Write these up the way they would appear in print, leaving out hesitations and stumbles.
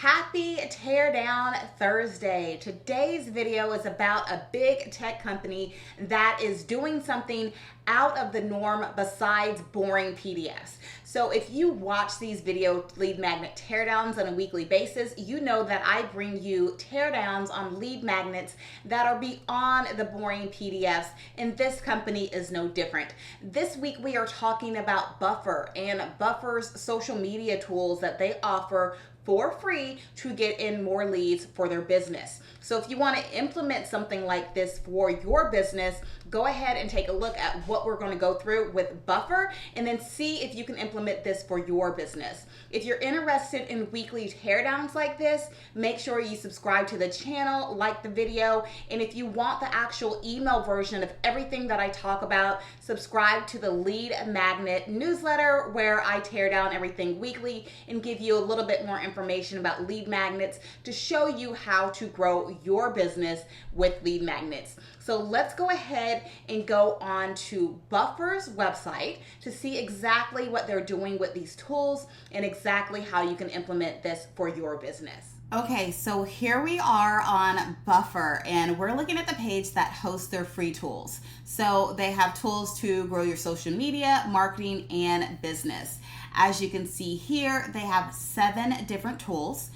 Happy Teardown Thursday. Today's video is about a big tech company that is doing something out of the norm besides boring PDFs. So if you watch these video lead magnet teardowns on a weekly basis, you know that I bring you teardowns on lead magnets that are beyond the boring PDFs, and this company is no different. This week we are talking about Buffer and Buffer's social media tools that they offer for free to get in more leads for their business. So if you want to implement something like this for your business, go ahead and take a look at what we're going to go through with Buffer and then see if you can implement this for your business. If you're interested in weekly teardowns like this, make sure you subscribe to the channel, like the video, and if you want the actual email version of everything that I talk about, subscribe to the Lead Magnet newsletter where I tear down everything weekly and give you a little bit more information about lead magnets to show you how to grow your business with lead magnets. So let's go ahead and go on to Buffer's website to see exactly what they're doing with these tools and exactly how you can implement this for your business. Okay, so here we are on Buffer, and we're looking at the page that hosts their free tools. So they have tools to grow your social media, marketing, and business. As you can see here, they have 7 different tools,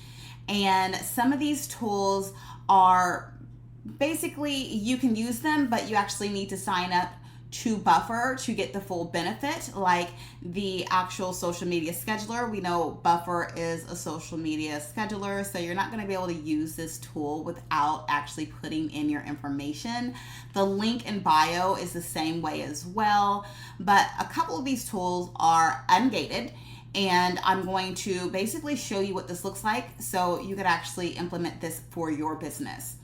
and some of these tools are basically you can use them, but you actually need to sign up to Buffer to get the full benefit, like the actual social media scheduler. We know Buffer is a social media scheduler, so you're not going to be able to use this tool without actually putting in your information. The link in bio is the same way as well, but a couple of these tools are ungated, and I'm going to basically show you what this looks like so you could actually implement this for your business.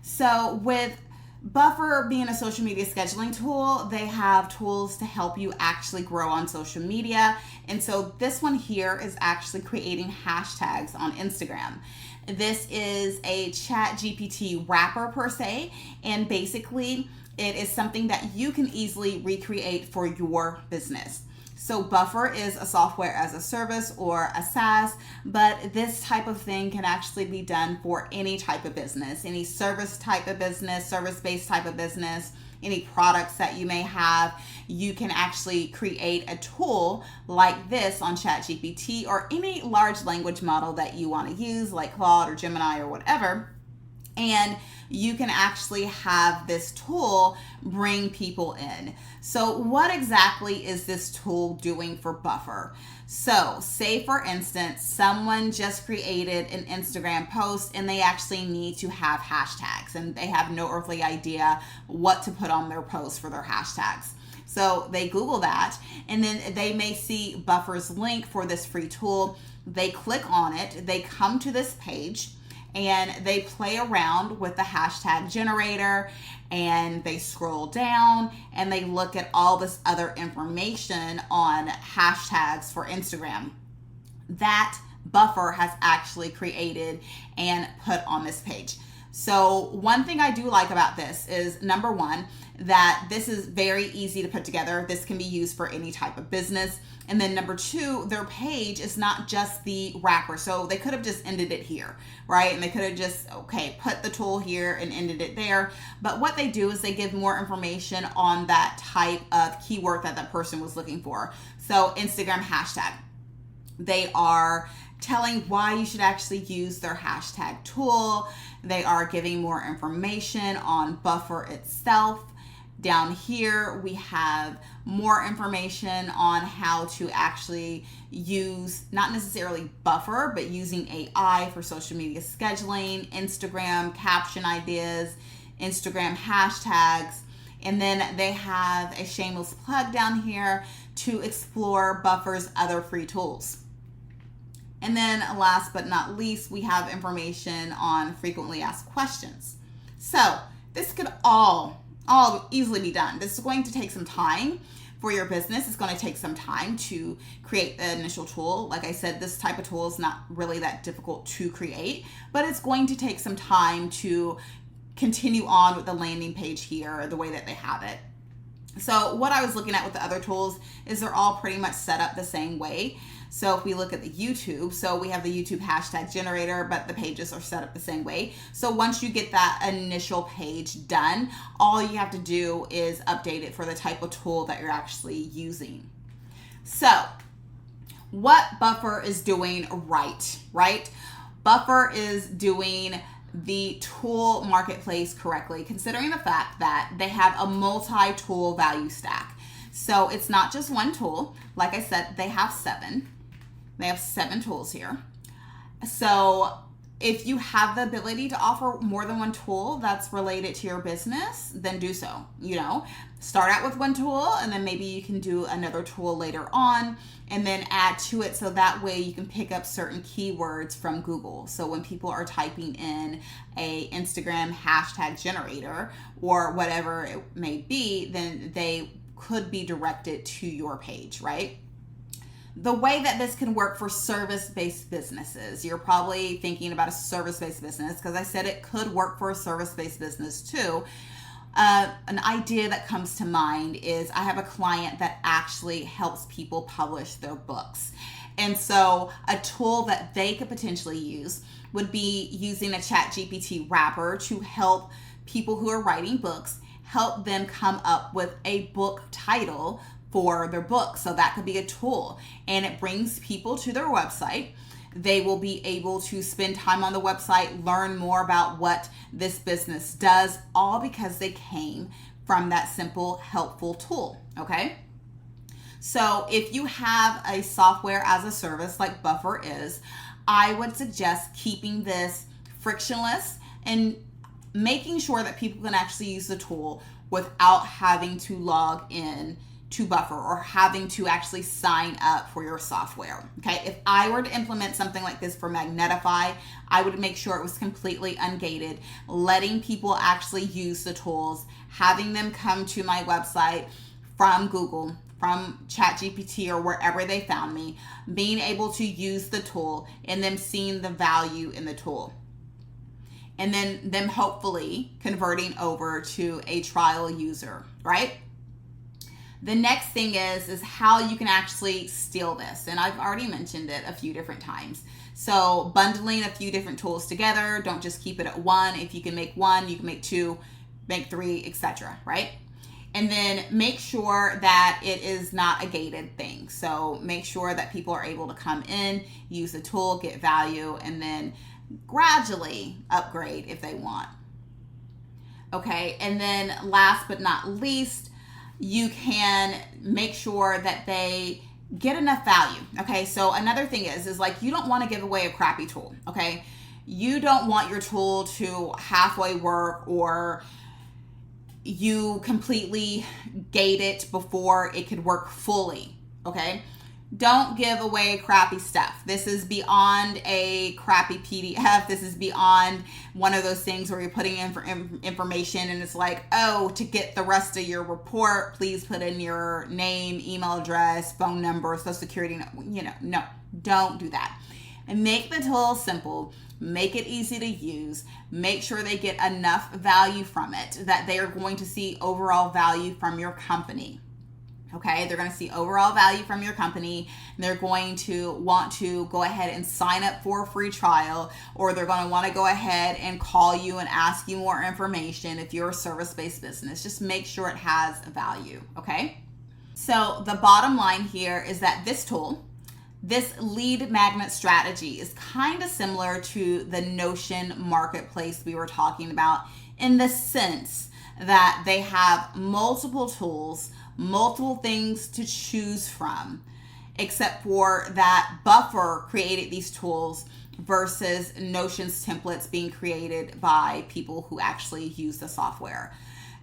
So with Buffer being a social media scheduling tool, they have tools to help you actually grow on social media. And so this one here is actually creating hashtags on Instagram. This is a ChatGPT wrapper per se, and basically it is something that you can easily recreate for your business. So Buffer is a software as a service or a SaaS, but this type of thing can actually be done for any type of business, any service type of business, service-based type of business, any products that you may have. You can actually create a tool like this on ChatGPT or any large language model that you want to use, like Claude or Gemini or whatever. And you can actually have this tool bring people in. So what exactly is this tool doing for Buffer? So say for instance, someone just created an Instagram post and they actually need to have hashtags and they have no earthly idea what to put on their post for their hashtags. So they Google that, and then they may see Buffer's link for this free tool. They click on it, they come to this page, and they play around with the hashtag generator, and they scroll down and they look at all this other information on hashtags for Instagram that Buffer has actually created and put on this page. So one thing I do like about this is, number one, that this is very easy to put together. This can be used for any type of business. And then number two, their page is not just the wrapper. So they could have just ended it here, right? And they could have just, put the tool here and ended it there. But what they do is they give more information on that type of keyword that that person was looking for. So Instagram hashtag. They are telling why you should actually use their hashtag tool. They are giving more information on Buffer itself. Down here, we have more information on how to actually use, not necessarily Buffer, but using AI for social media scheduling, Instagram caption ideas, Instagram hashtags. And then they have a shameless plug down here to explore Buffer's other free tools. And then last but not least, we have information on frequently asked questions. So this could all easily be done. This is going to take some time for your business. It's going to take some time to create the initial tool. Like I said, this type of tool is not really that difficult to create, but it's going to take some time to continue on with the landing page here, the way that they have it. So what I was looking at with the other tools is they're all pretty much set up the same way. So if we look at the YouTube, so we have the YouTube hashtag generator, but the pages are set up the same way. So once you get that initial page done, all you have to do is update it for the type of tool that you're actually using. So what Buffer is doing right? Buffer is doing the tool marketplace correctly, considering the fact that they have a multi-tool value stack. So it's not just one tool. Like I said, they have 7. They have 7 tools here. So if you have the ability to offer more than one tool that's related to your business, then do so. Start out with one tool, and then maybe you can do another tool later on and then add to it, so that way you can pick up certain keywords from Google. So when people are typing in a Instagram hashtag generator or whatever it may be, then they could be directed to your page, right? The way that this can work for service-based businesses, you're probably thinking about a service-based business, because I said it could work for a service-based business too. An idea that comes to mind is I have a client that actually helps people publish their books. And so a tool that they could potentially use would be using a ChatGPT wrapper to help people who are writing books, help them come up with a book title for their book. So that could be a tool, and it brings people to their website. They will be able to spend time on the website, learn more about what this business does, all because they came from that simple, helpful tool, okay? So if you have a software as a service like Buffer is, I would suggest keeping this frictionless and making sure that people can actually use the tool without having to log in to Buffer or having to actually sign up for your software. Okay, if I were to implement something like this for Magnetify, I would make sure it was completely ungated, letting people actually use the tools, having them come to my website from Google, from ChatGPT or wherever they found me, being able to use the tool and them seeing the value in the tool. And then them hopefully converting over to a trial user, right? The next thing is how you can actually steal this. And I've already mentioned it a few different times. So bundling a few different tools together, don't just keep it at one. If you can make one, you can make 2, make 3, etc., right? And then make sure that it is not a gated thing. So make sure that people are able to come in, use the tool, get value, and then gradually upgrade if they want. Okay, and then last but not least, you can make sure that they get enough value. Okay, so another thing is like you don't want to give away a crappy tool. Okay, you don't want your tool to halfway work, or you completely gate it before it could work fully. Okay, don't give away crappy stuff. This is beyond a crappy PDF. This is beyond one of those things where you're putting in information and it's like, oh, to get the rest of your report, please put in your name, email address, phone number, social security. No, don't do that. And make the tool simple. Make it easy to use. Make sure they get enough value from it that they are going to see overall value from your company. Okay, they're going to see overall value from your company, and they're going to want to go ahead and sign up for a free trial, or they're going to want to go ahead and call you and ask you more information if you're a service-based business. Just make sure it has value, okay? So the bottom line here is that this tool, this lead magnet strategy, is kind of similar to the Notion marketplace we were talking about, in the sense that they have multiple tools, multiple things to choose from, except for that Buffer created these tools versus Notion's templates being created by people who actually use the software.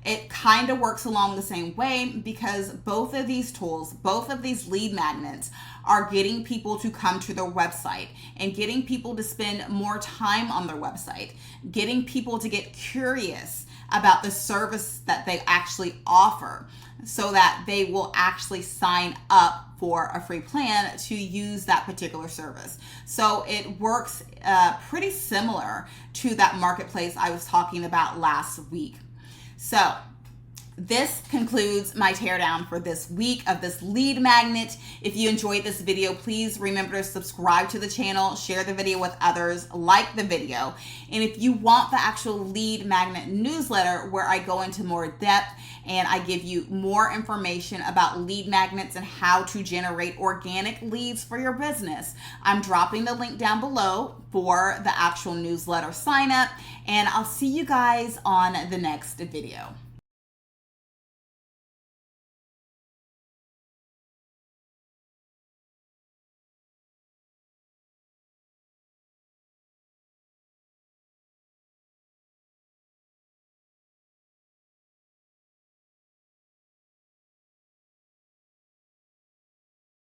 It kind of works along the same way, because both of these tools, both of these lead magnets, are getting people to come to their website and getting people to spend more time on their website, getting people to get curious about the service that they actually offer, so that they will actually sign up for a free plan to use that particular service. So it works pretty similar to that marketplace I was talking about last week. So This concludes my teardown for this week of this lead magnet. If you enjoyed this video, please remember to subscribe to the channel, share the video with others, like the video. And if you want the actual lead magnet newsletter where I go into more depth and I give you more information about lead magnets and how to generate organic leads for your business, I'm dropping the link down below for the actual newsletter sign up, and I'll see you guys on the next video.